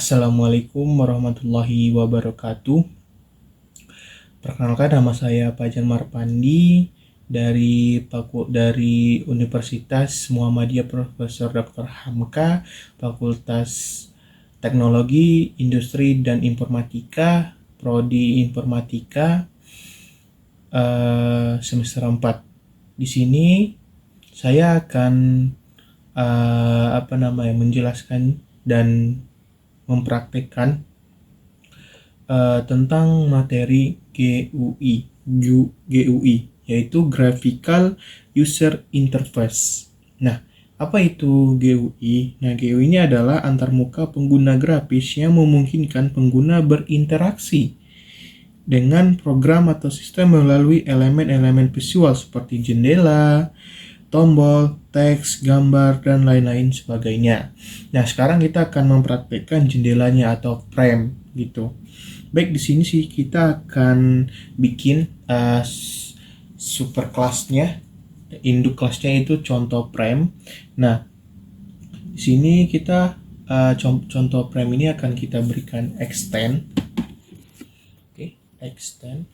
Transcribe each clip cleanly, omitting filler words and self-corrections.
Assalamualaikum warahmatullahi wabarakatuh. Perkenalkan, nama saya Fajar Marpandi dari Universitas Muhammadiyah Profesor Dr. Hamka, Fakultas Teknologi, Industri dan Informatika, Prodi Informatika, semester 4. Di sini saya akan menjelaskan dan mempraktekkan tentang materi GUI, yaitu Graphical User Interface. Nah, apa itu GUI? Nah, GUI ini adalah antarmuka pengguna grafis yang memungkinkan pengguna berinteraksi dengan program atau sistem melalui elemen-elemen visual seperti jendela, tombol, teks, gambar, dan lain-lain sebagainya. Nah, sekarang kita akan mempraktikkan jendelanya atau frame gitu. Baik, di sini sih kita akan bikin super kelasnya, induk kelasnya itu contoh frame. Nah, di sini kita contoh frame ini akan kita berikan extend. Oke, extend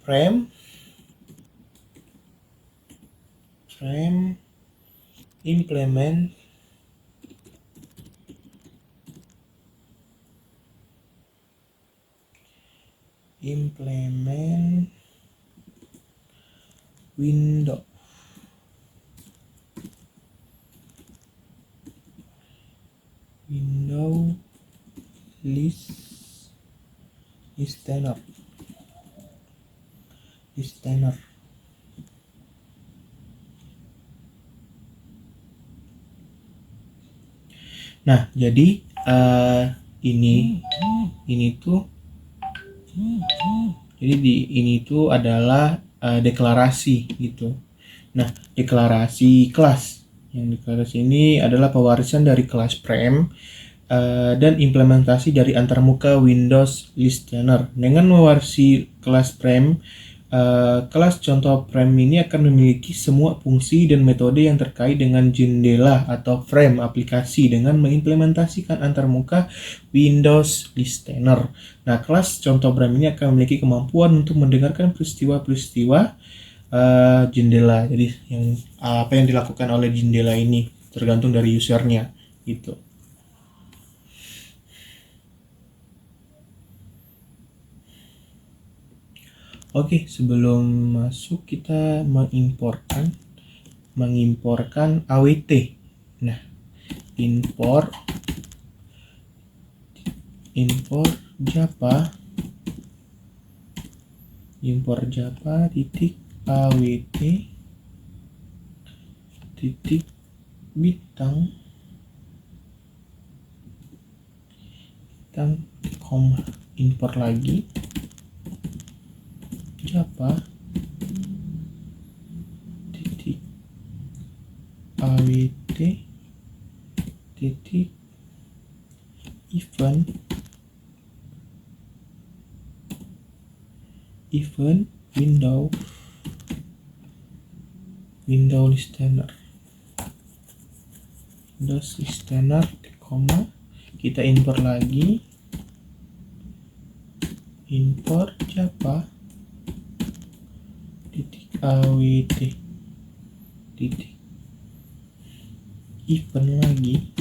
frame implement window listener. Nah, jadi ini tuh adalah deklarasi gitu. Nah, deklarasi kelas. Yang deklarasi ini adalah pewarisan dari kelas frame dan implementasi dari antarmuka Windows Listener. Dengan mewarisi kelas frame, kelas contoh frame ini akan memiliki semua fungsi dan metode yang terkait dengan jendela atau frame aplikasi dengan mengimplementasikan antarmuka Windows Listener. Nah, kelas contoh frame ini akan memiliki kemampuan untuk mendengarkan peristiwa-peristiwa jendela. Jadi apa yang dilakukan oleh jendela ini tergantung dari usernya gitu. Oke, sebelum masuk kita mengimporkan AWT. Nah, import Java titik AWT titik bintang koma, import lagi Java titik AWT titik event window listener koma, kita import lagi, import Java titik AWT titik event lagi,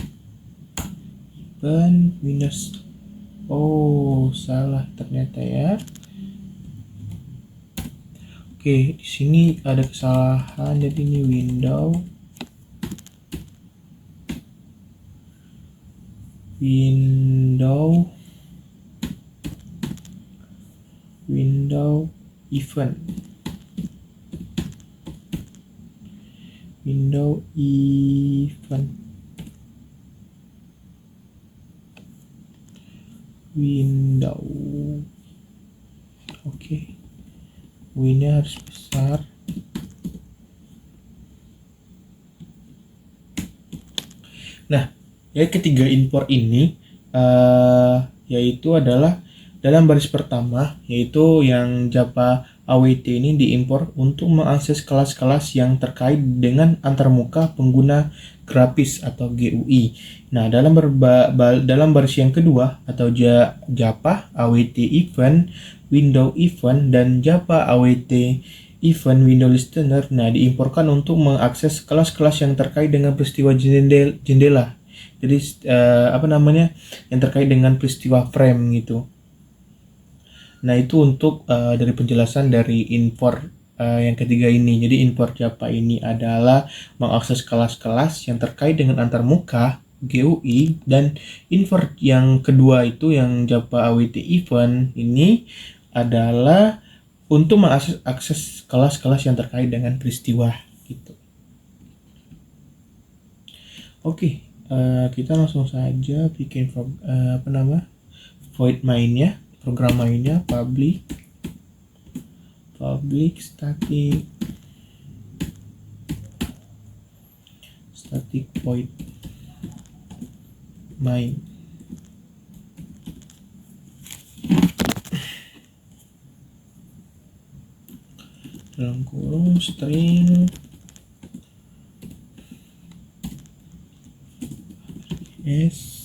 event Windows. Oh, salah ternyata ya. Oke, di sini ada kesalahan, jadi ini window event oke, W-nya harus besar. Nah, ya ketiga import ini yaitu adalah dalam baris pertama, yaitu yang Java AWT ini diimpor untuk mengakses kelas-kelas yang terkait dengan antarmuka pengguna grafis atau GUI. Nah, dalam versi yang kedua atau Java AWT Event, Window Event, dan Java AWT Event Window Listener, nah diimporkan untuk mengakses kelas-kelas yang terkait dengan peristiwa jendela. Jadi yang terkait dengan peristiwa frame gitu. Nah, itu untuk dari penjelasan dari import yang ketiga ini. Jadi import Java ini adalah mengakses kelas-kelas yang terkait dengan antarmuka GUI, dan import yang kedua itu yang Java AWT Event ini adalah untuk mengakses kelas-kelas yang terkait dengan peristiwa gitu. Oke, kita langsung saja bikin void mainnya, program mainnya public static void main. Dalam kurung string s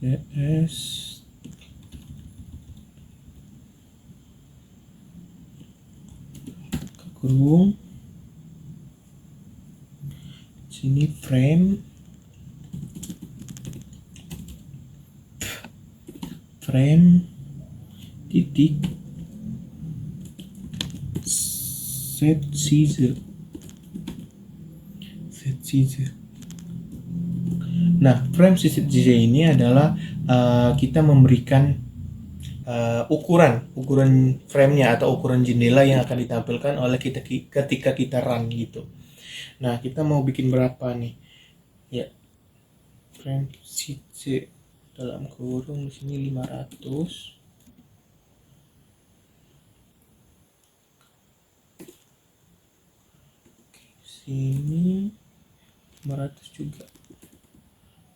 ds kurung sini frame titik set size. Nah, frame set size ini adalah kita memberikan ukuran framenya atau ukuran jendela yang akan ditampilkan oleh kita ketika kita run gitu. Nah, kita mau bikin berapa nih? Ya, frame size dalam kurung di sini 500. Sini 500 juga.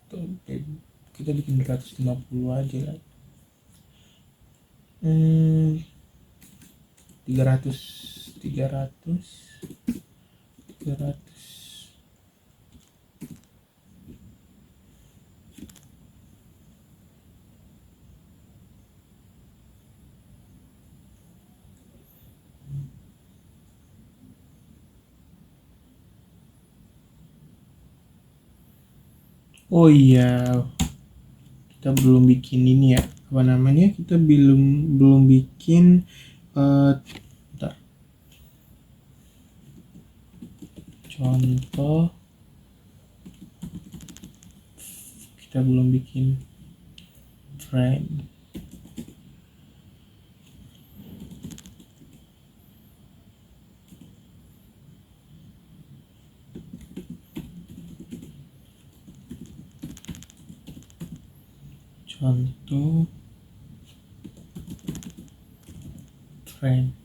Tuh, kita bikin 250 aja lah. 300. Oh iya, kita belum bikin ini ya, kita belum bikin bentar. Contoh, kita belum bikin frame. Contoh frame.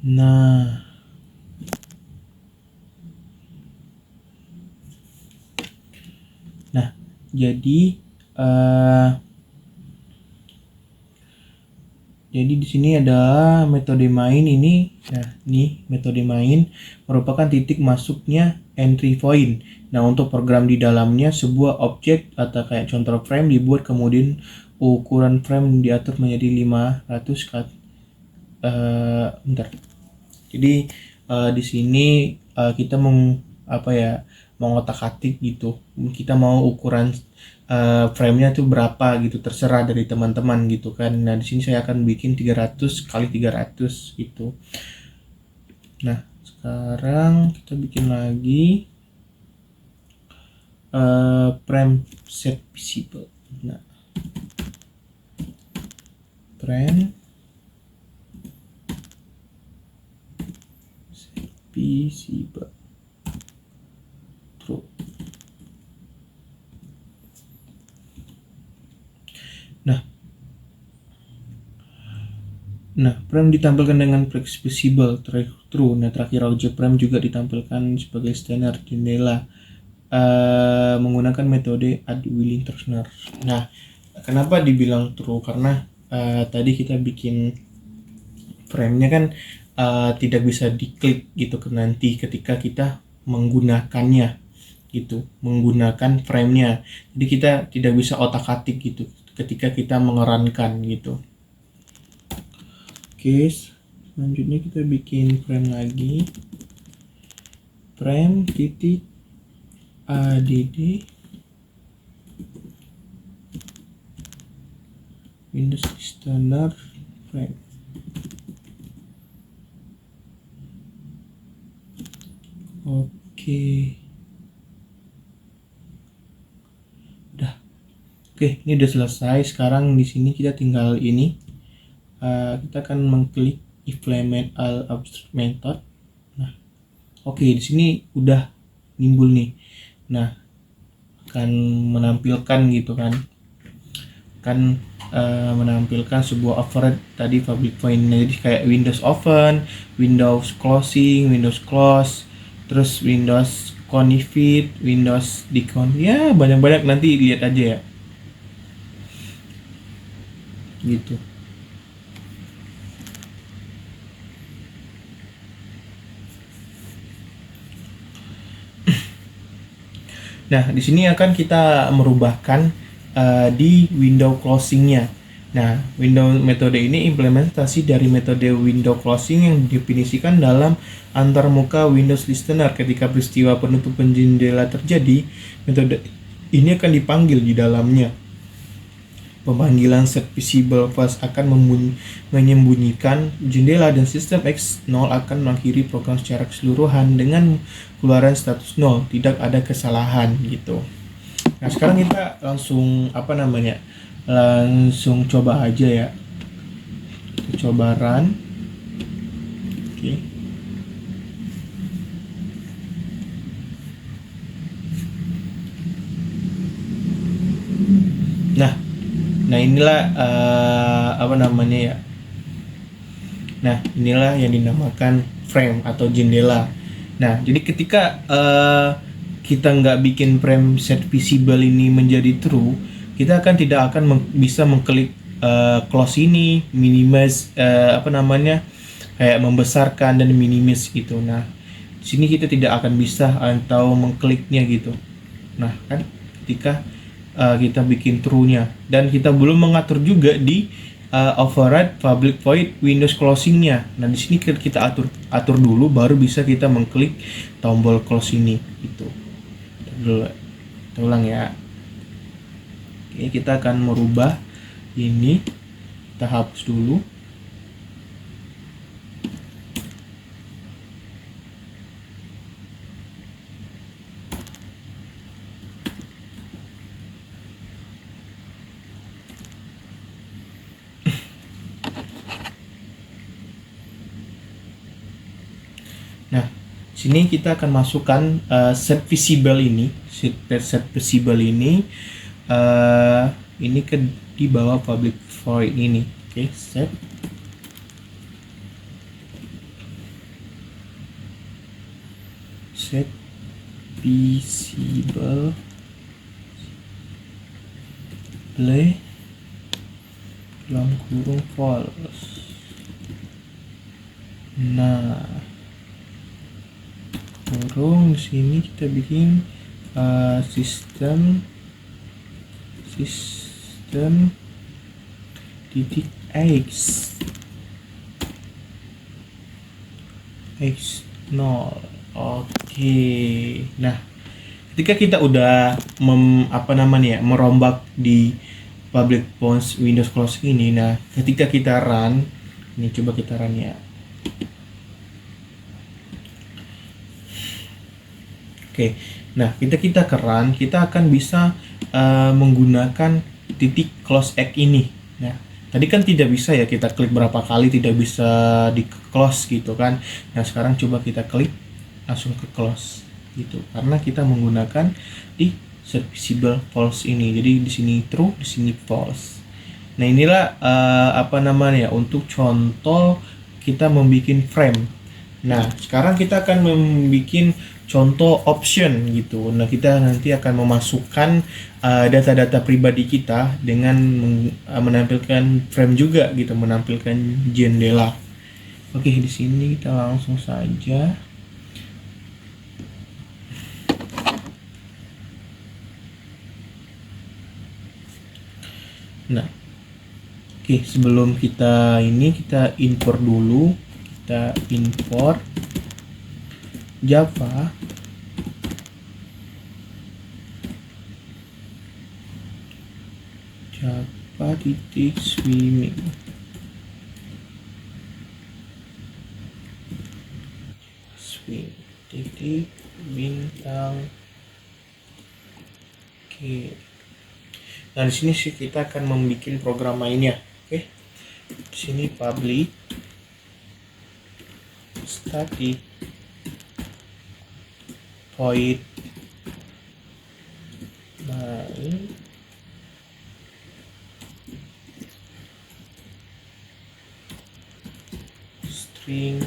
Nah, jadi di sini ada metode main ini. Nah, nih metode main merupakan titik masuknya entry point. Nah, untuk program di dalamnya sebuah objek atau kayak contoh frame dibuat, kemudian ukuran frame diatur menjadi 500 bentar. Jadi di sini kita mengotak-atik gitu. Kita mau ukuran frame-nya tuh berapa gitu, terserah dari teman-teman gitu kan. Nah, di sini saya akan bikin 300 kali 300 gitu. Nah, sekarang kita bikin lagi frame set visible. Nah, frame set visible true. Nah, Nah, frame ditampilkan dengan flexible true. Nah, terakhir object frame juga ditampilkan sebagai standar jendela menggunakan metode add willing listener. Nah, kenapa dibilang true? Karena tadi kita bikin frame-nya kan tidak bisa diklik gitu ke nanti ketika kita menggunakannya gitu, menggunakan frame-nya. Jadi kita tidak bisa otak-atik gitu ketika kita mengerankan gitu. Oke, selanjutnya kita bikin frame lagi. Frame titik add Windows Listener frame. Oke. Oke, ini udah selesai. Sekarang di sini kita tinggal ini. Kita akan mengklik implement all abstract method. Nah, oke, di sini udah nimbul nih. Nah, akan menampilkan gitu kan. Menampilkan sebuah override tadi public void. Jadi kayak Windows open, Windows closing, Windows close, terus Windows config, Windows decon. Ya, banyak-banyak, nanti lihat aja ya. Gitu. Nah, di sini akan kita merubahkan di window closing-nya. Nah, window metode ini implementasi dari metode window closing yang didefinisikan dalam antarmuka Windows Listener. Ketika peristiwa penutupan jendela terjadi, metode ini akan dipanggil di dalamnya. Pemanggilan set visible false akan menyembunyikan jendela dan sistem X0 akan mengakhiri program secara keseluruhan dengan keluaran status 0, tidak ada kesalahan gitu. Nah, sekarang kita langsung langsung coba aja ya. Kita coba run. Oke. Nah inilah ya. Nah, inilah yang dinamakan frame atau jendela. Nah, jadi ketika kita nggak bikin frame set visible ini menjadi true, kita akan tidak akan bisa mengklik close ini, minimize kayak membesarkan dan minimize gitu. Nah, di sini kita tidak akan bisa atau mengkliknya gitu. Nah, kan ketika kita bikin true-nya, dan kita belum mengatur juga di override public void Windows closing-nya. Nah, di sini kita atur dulu, baru bisa kita mengklik tombol close ini gitu. Kita ulang ya. Oke, kita akan merubah ini. Kita hapus dulu. Nah, sini kita akan masukkan set visible ini, set visible ini ke di bawah public void ini. Oke, set visible play dalam kurung false. Nah, kurung di sini kita bikin sistem titik x0. Oke. Nah, ketika kita udah merombak di public void Windows closing ini, nah ketika kita run, ini coba kita run ya. Oke, nah kita ke run, kita akan bisa menggunakan titik close X ini. Nah, tadi kan tidak bisa ya kita klik berapa kali, tidak bisa di close gitu kan. Nah, sekarang coba kita klik langsung ke close gitu, karena kita menggunakan di set visible false ini. Jadi di sini true, di sini false. Nah inilah apa namanya untuk contoh kita membuat frame. Nah sekarang kita akan membuat contoh option gitu. Nah kita nanti akan memasukkan data-data pribadi kita dengan menampilkan frame juga gitu, menampilkan jendela. Oke, di sini kita langsung saja. Nah, oke, sebelum kita import dulu. Kita import Java titik swimming. Titik bintang. Oke. Nah, di sini sih kita akan membuat program mainnya. Oke. Di sini public static void main string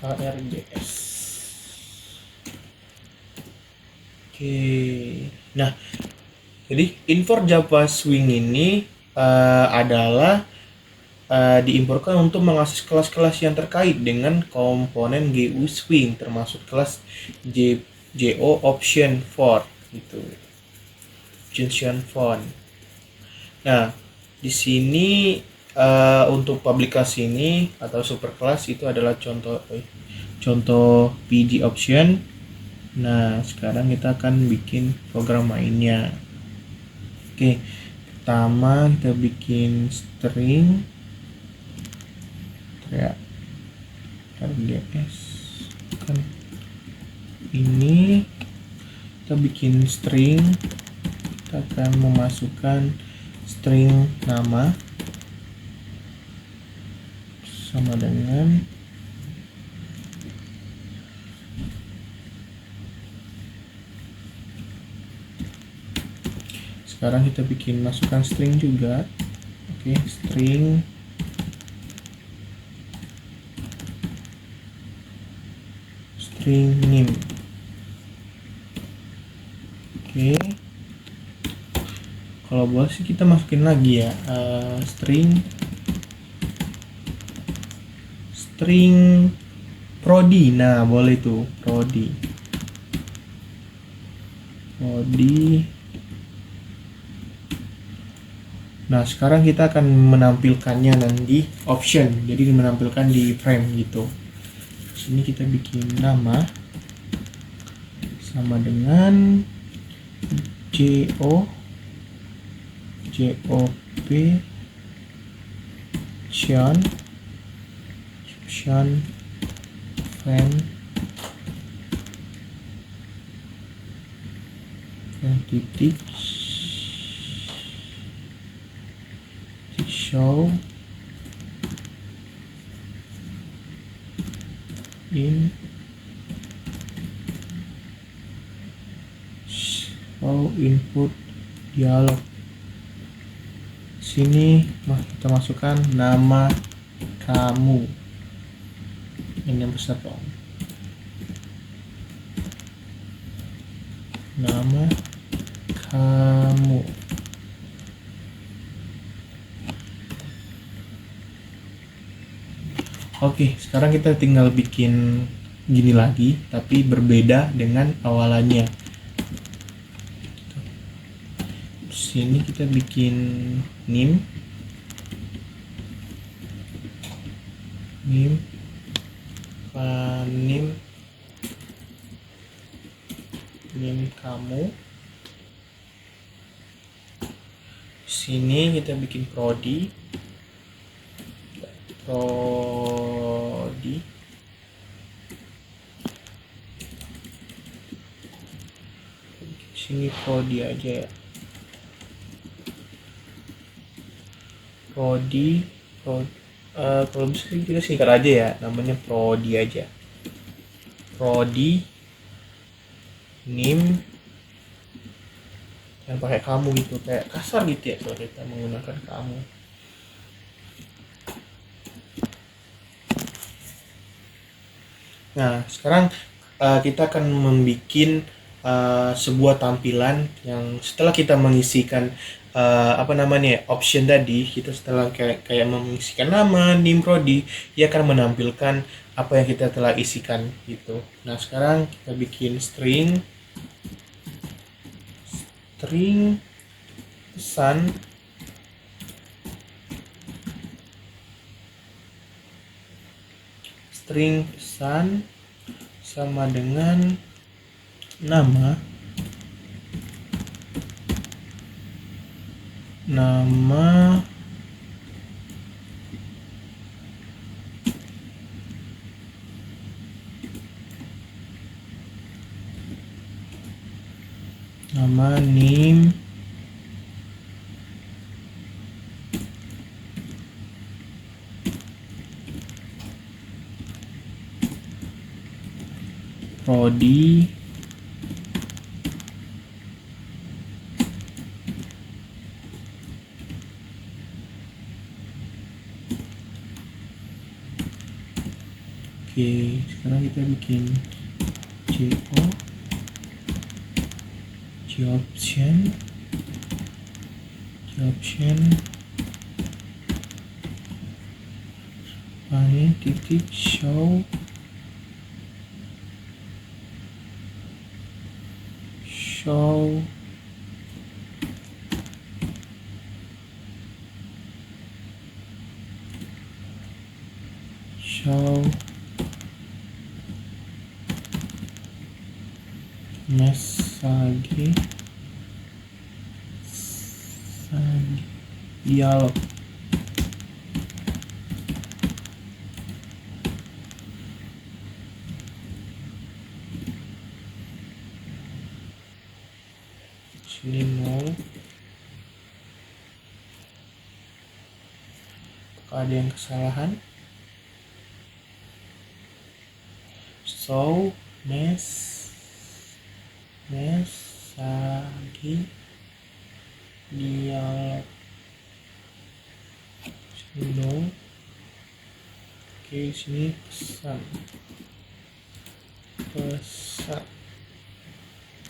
args. Oke. Nah, jadi import Java Swing ini adalah diimportkan untuk mengakses kelas-kelas yang terkait dengan komponen GU Swing, termasuk kelas JO Option for gitu. Option font. Nah, di sini untuk publikasi ini atau superclass itu adalah contoh PD option. Nah, sekarang kita akan bikin program mainnya. Oke, pertama kita bikin string ya RDS kan ini kita bikin string, kita akan memasukkan string nama sama dengan sekarang kita bikin masukkan string juga. Oke, string name. Oke, kalau boleh sih kita masukin lagi ya string prodi. Nah boleh tuh prodi. Nah sekarang kita akan menampilkannya nanti option, jadi menampilkan di frame gitu. Sini kita bikin nama sama dengan JOP frame titik show input dialog. Sini kita masukkan nama kamu, ini yang besar dong, nama kamu. Oke, sekarang kita tinggal bikin gini lagi tapi berbeda dengan awalannya. Sini kita bikin name kamu. Sini kita bikin prodi sini prodi aja ya, kalau bisa kita singkat aja ya, namanya prodi aja. Prodi name Jangan pakai kamu gitu, kayak kasar gitu ya kalau kita menggunakan kamu. Nah, sekarang kita akan membuat sebuah tampilan yang setelah kita mengisikan apa namanya option tadi, kita setelah kayak mengisikan nama, name, prodi, dia akan menampilkan apa yang kita telah isikan gitu. Nah, sekarang kita bikin string pesan sama dengan nama name, prodi, oke. Sekarang kita bikin option ini titik show message dialog. Sini nol. Apakah ada yang kesalahan? So message dialog. Sini nol. Oke, sini pesan.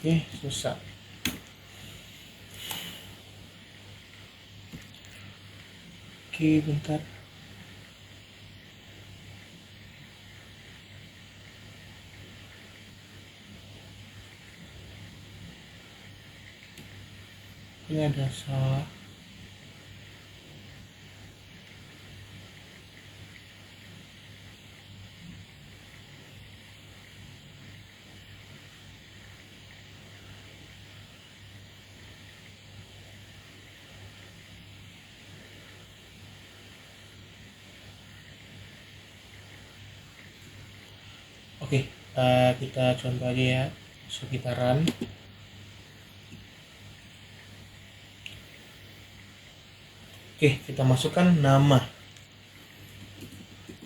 Oke, selesai. Oke, bentar. Ini ada salah. Oke, kita contoh aja ya, sekitaran. Oke, kita masukkan nama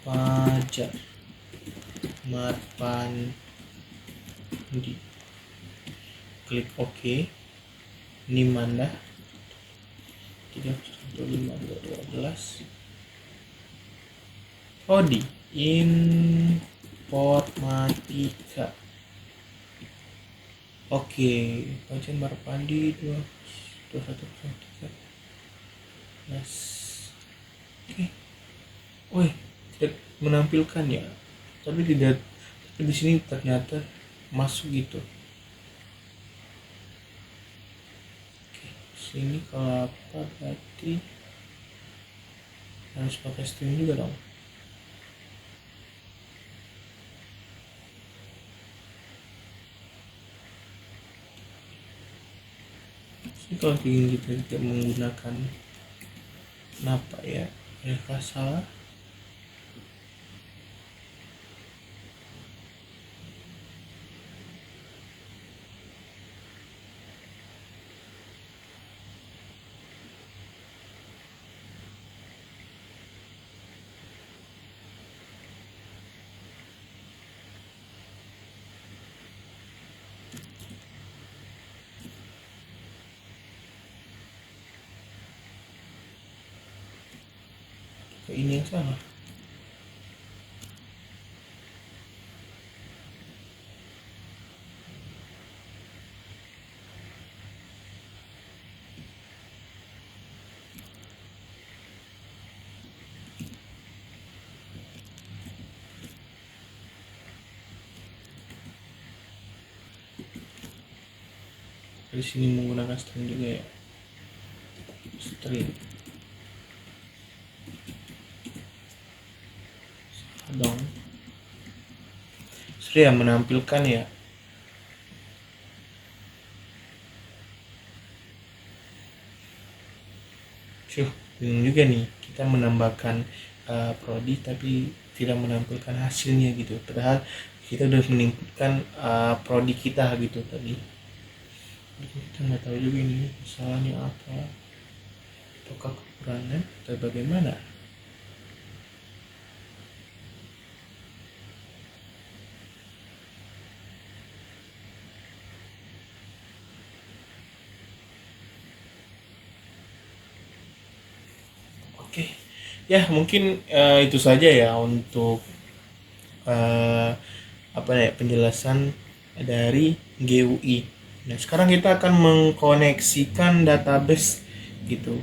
Fajar Marpandi. Klik OK. Ini Anda 315212. Prodi Informatika. Oke, Fajar Marpandi 2103. Yes. Oke. Wih, tidak menampilkan ya. Tapi di sini ternyata masuk gitu. Oke, sini kalau apa berarti harus pakai string juga dong. Ini kalau kita tidak menggunakan kenapa ya? Adakah salah? ini yang salah? Di sini menggunakan string juga ya, string dong. String yang menampilkan ya. Bingung juga nih, kita menambahkan prodi tapi tidak menampilkan hasilnya gitu, padahal kita udah meninputkan prodi kita gitu tadi. Kita nggak tahu juga ini masalahnya apa, apakah kekurangan atau bagaimana. Oke, ya mungkin itu saja ya untuk penjelasan dari GUI. Nah, sekarang kita akan mengkoneksikan database gitu.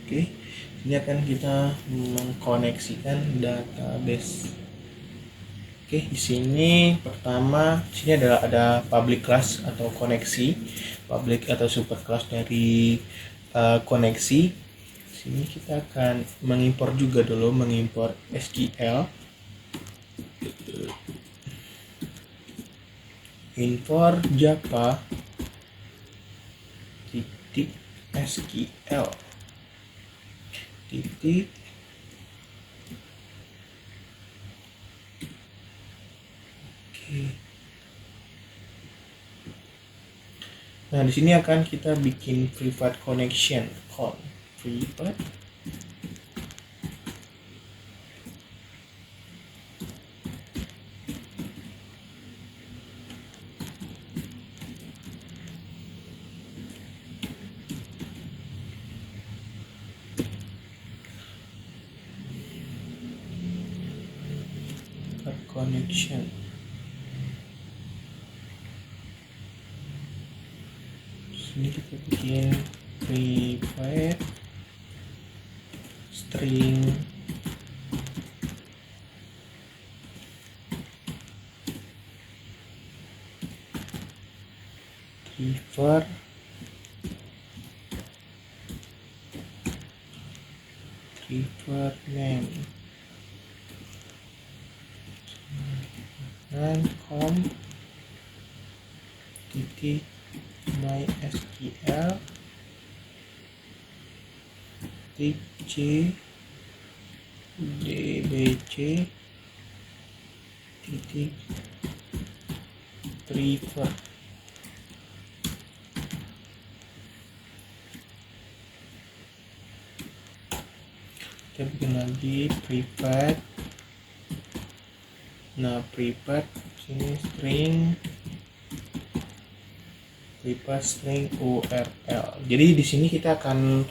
Oke, ini akan kita mengkoneksikan database. Oke, di sini pertama, sini ada public class atau koneksi, public atau super class dari koneksi. Sini kita akan mengimpor juga dulu, mengimpor SQL. Import Java titik SQL titik oke. Nah, di sini akan kita bikin private connection, private connection. Sini kita bikin private string river name dan com titik mysql titik dbc titik river. Kita bikin lagi private. Nah, private sini private string URL. Jadi di sini kita akan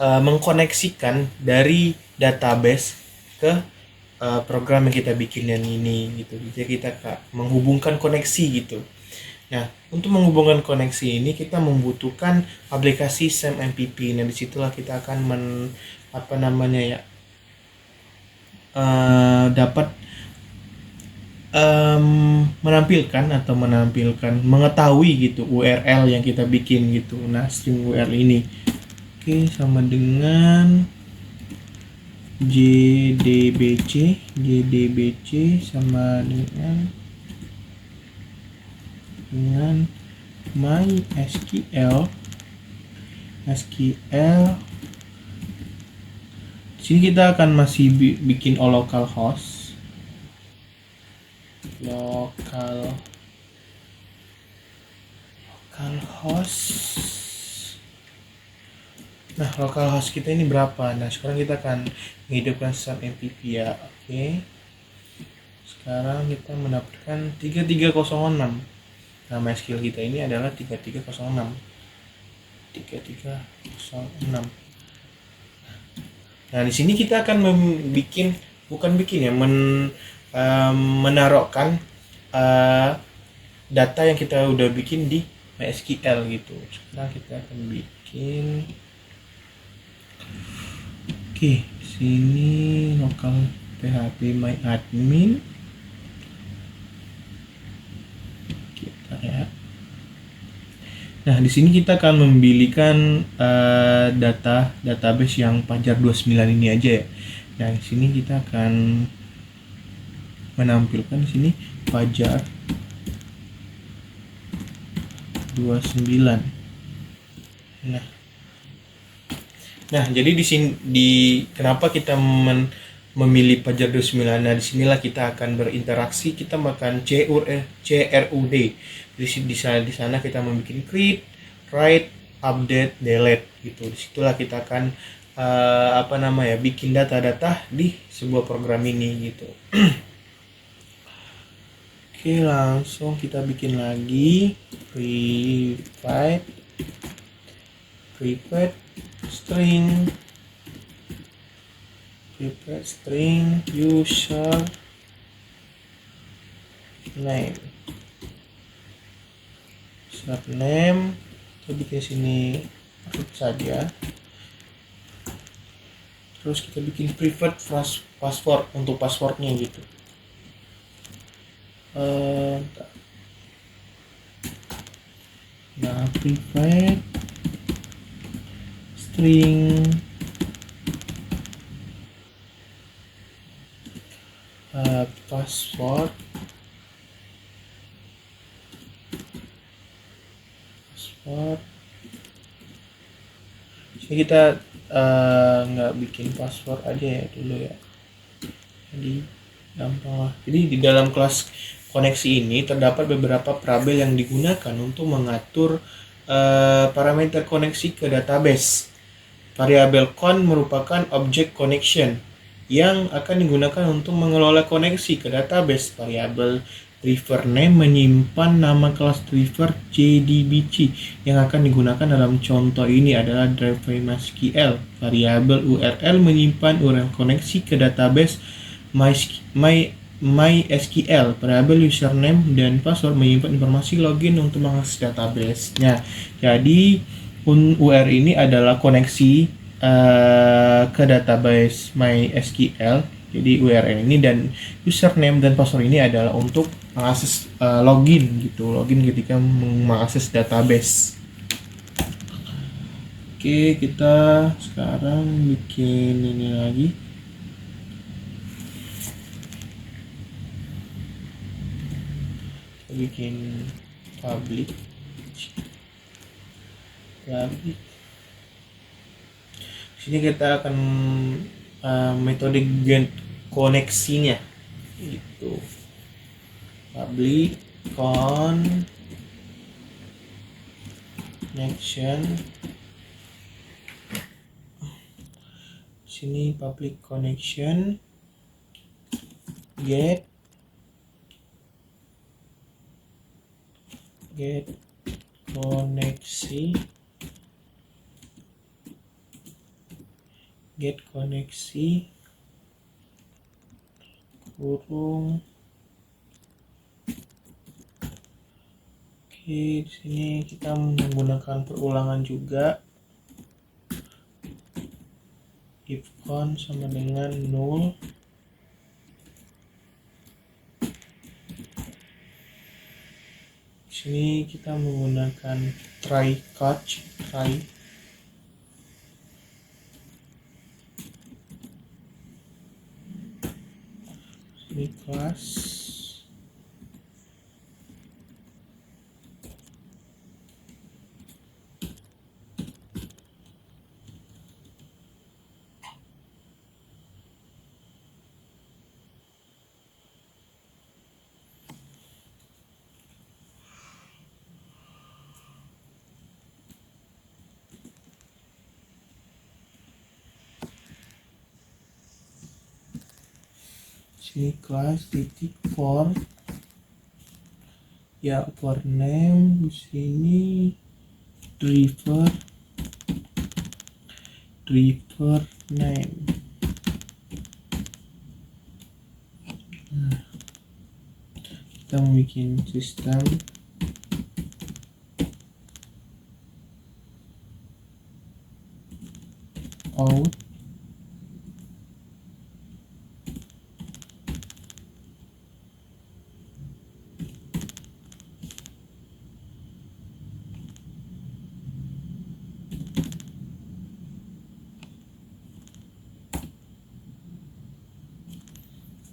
mengkoneksikan dari database ke program yang kita bikin yang ini gitu. Jadi kita menghubungkan koneksi gitu. Nah, untuk menghubungkan koneksi ini kita membutuhkan aplikasi SAMMPP. Nah, disitulah kita akan dapat menampilkan mengetahui gitu URL yang kita bikin gitu. Nah, string URL ini oke sama dengan JDBC sama dengan MySQL. Sini kita akan masih bikin localhost. Nah, localhost kita ini berapa? Nah, sekarang kita akan menghidupkan SAMMPP ya. Oke. Sekarang kita mendapatkan 3306. Nah, MySQL kita ini adalah 3306. 3306. Nah, di sini kita akan menaruhkan uh, data yang kita udah bikin di MySQL gitu. Sekarang kita akan bikin, oke, sini local php my admin kita ya. Nah, di sini kita akan memilihkan database yang Fajar 29 ini aja ya. Nah, di sini kita akan menampilkan di sini Fajar 29. Nah, jadi kenapa kita memilih Fajar 29? Nah, disinilah kita akan berinteraksi, kita makan CRUD. Di sana kita membuat create, write, update, delete gitu. Disitulah kita akan bikin data-data di sebuah program ini gitu. Oke, langsung kita bikin lagi private string user name. Kita bikin sini root saja. Terus kita bikin private password untuk passwordnya gitu. Nah, private string password jadi kita nggak bikin password aja ya dulu ya, jadi gampang lah. Jadi di dalam kelas koneksi ini terdapat beberapa prabel yang digunakan untuk mengatur parameter koneksi ke database. Variabel con merupakan object connection yang akan digunakan untuk mengelola koneksi ke database. Variabel driver name menyimpan nama kelas driver JDBC yang akan digunakan dalam contoh ini adalah driver MySQL. Variabel URL menyimpan URL koneksi ke database MySQL. Variabel username dan password menyimpan informasi login untuk mengakses database. Nah, jadi URL ini adalah koneksi ke database MySQL. Jadi URL ini dan username dan password ini adalah untuk mengakses login ketika mengakses database. Oke, kita sekarang bikin ini lagi. Kita bikin public. Sini kita akan metode get koneksinya itu public connection. Sini public connection get koneksi kurung. Oke, di sini kita menggunakan perulangan juga. If con sama dengan null. Di sini kita menggunakan try catch. Ini kelas sini kelas titik for ya, for name. Di sini driver driver name. Nah, kita mau bikin sistem out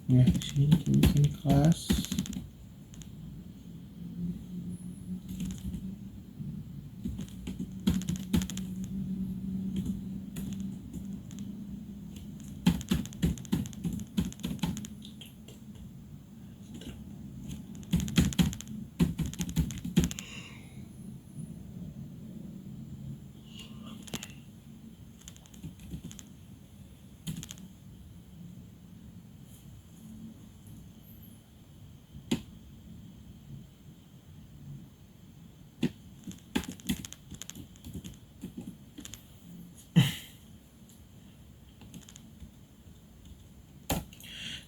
nah sini kita bikin kelas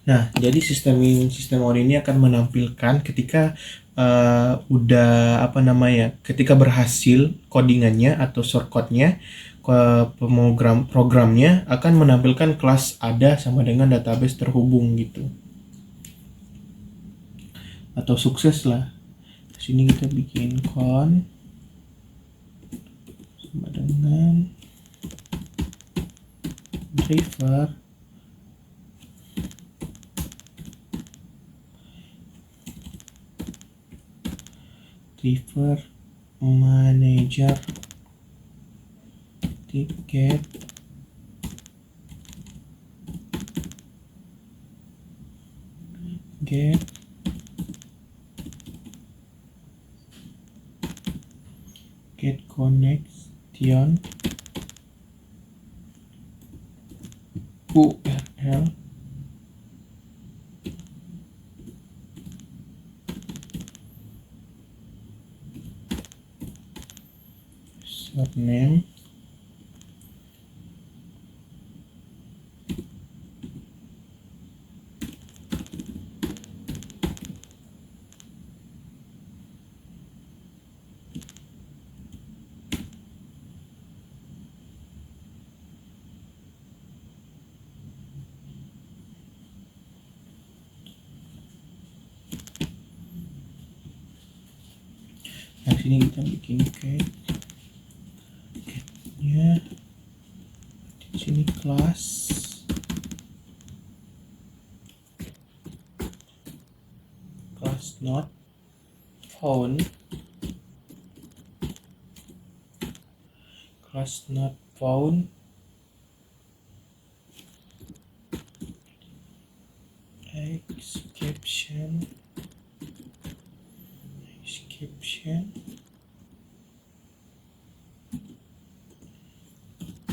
Nah, jadi sistem out ini akan menampilkan ketika ketika berhasil codingannya atau shortcode-nya, programnya akan menampilkan kelas ada sama dengan database terhubung gitu. Atau sukses lah. Di sini kita bikin con sama dengan driver manager ticket get connection URL username Nah, sini kita bikin get-nya di sini kelas not found, class not found exception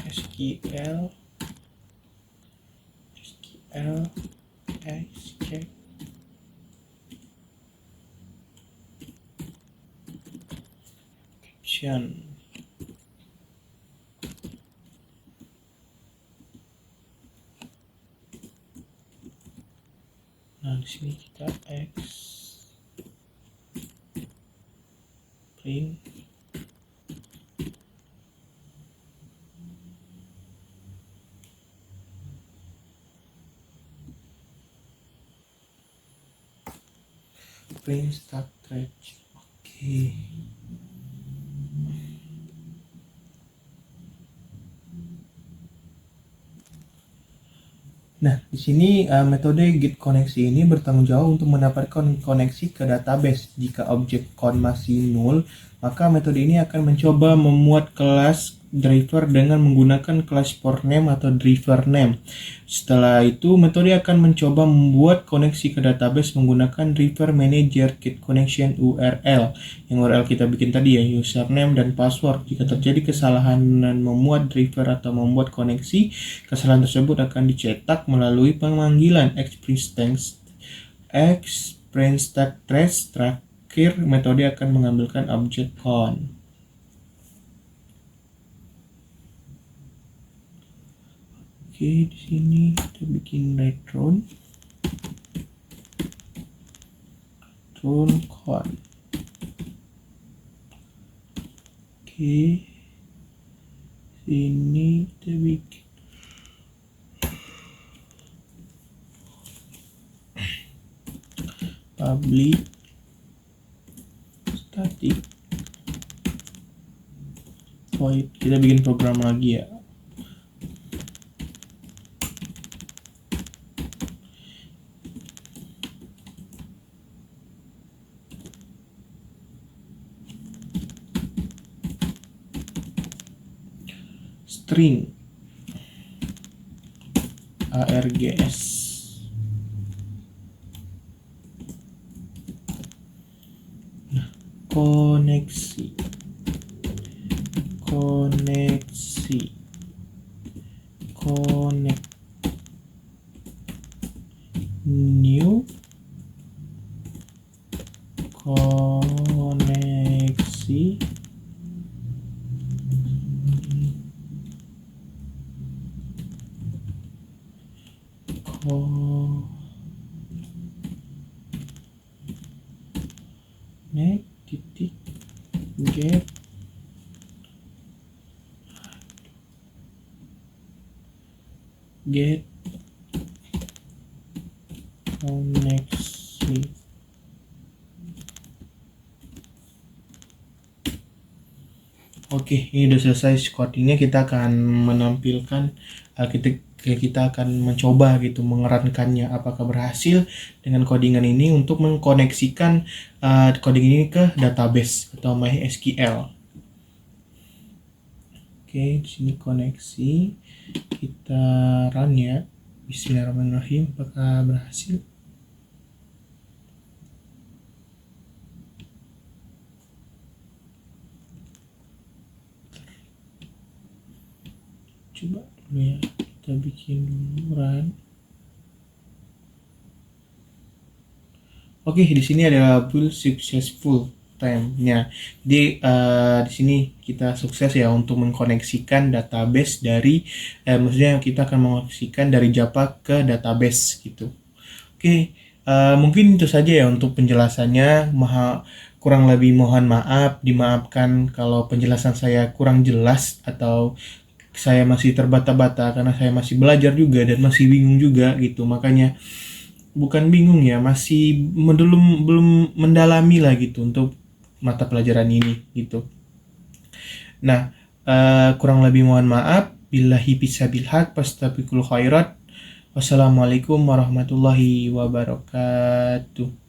SQL escape exception. Nah, di sini kita print start thread. Oke. Nah, di sini metode get koneksi ini bertanggung jawab untuk mendapatkan koneksi ke database. Jika objek con masih nol, maka metode ini akan mencoba memuat kelas driver dengan menggunakan kelas port name atau driver name. Setelah itu, metode akan mencoba membuat koneksi ke database menggunakan driver manager get connection URL. Yang URL kita bikin tadi ya, username dan password. Jika terjadi kesalahan memuat driver atau membuat koneksi, kesalahan tersebut akan dicetak melalui pemanggilan express trace. Terakhir, metode akan mengambilkan objek con. Oke, di sini kita bikin background code. Oke, sini kita bikin public static void. Kita bikin program lagi ya. String args. Nah, koneksi connect new koneksi connect titik get koneksi. Oke, ini udah selesai codingnya. Kita akan menampilkan kita akan mencoba gitu mengerankannya apakah berhasil dengan codingan ini untuk mengkoneksikan coding ini ke database atau MySQL. Oke, di sini koneksi. Kita run ya. Bismillahirrahmanirrahim. Apakah berhasil? Coba dulu ya, kita bikin dulu run. Oke, di sini ada build successful time-nya. Jadi di sini kita sukses ya untuk mengkoneksikan database dari maksudnya kita akan mengoneksikan dari Java ke database gitu. Oke, mungkin itu saja ya untuk penjelasannya. Kurang lebih mohon maaf, dimaafkan kalau penjelasan saya kurang jelas atau saya masih terbata-bata karena saya masih belajar juga dan masih bingung juga gitu. Makanya bukan bingung ya, masih belum mendalami lah gitu untuk mata pelajaran ini gitu. Nah, kurang lebih mohon maaf. Billahi bisabil haq fastabiqul khairat. Wassalamualaikum warahmatullahi wabarakatuh.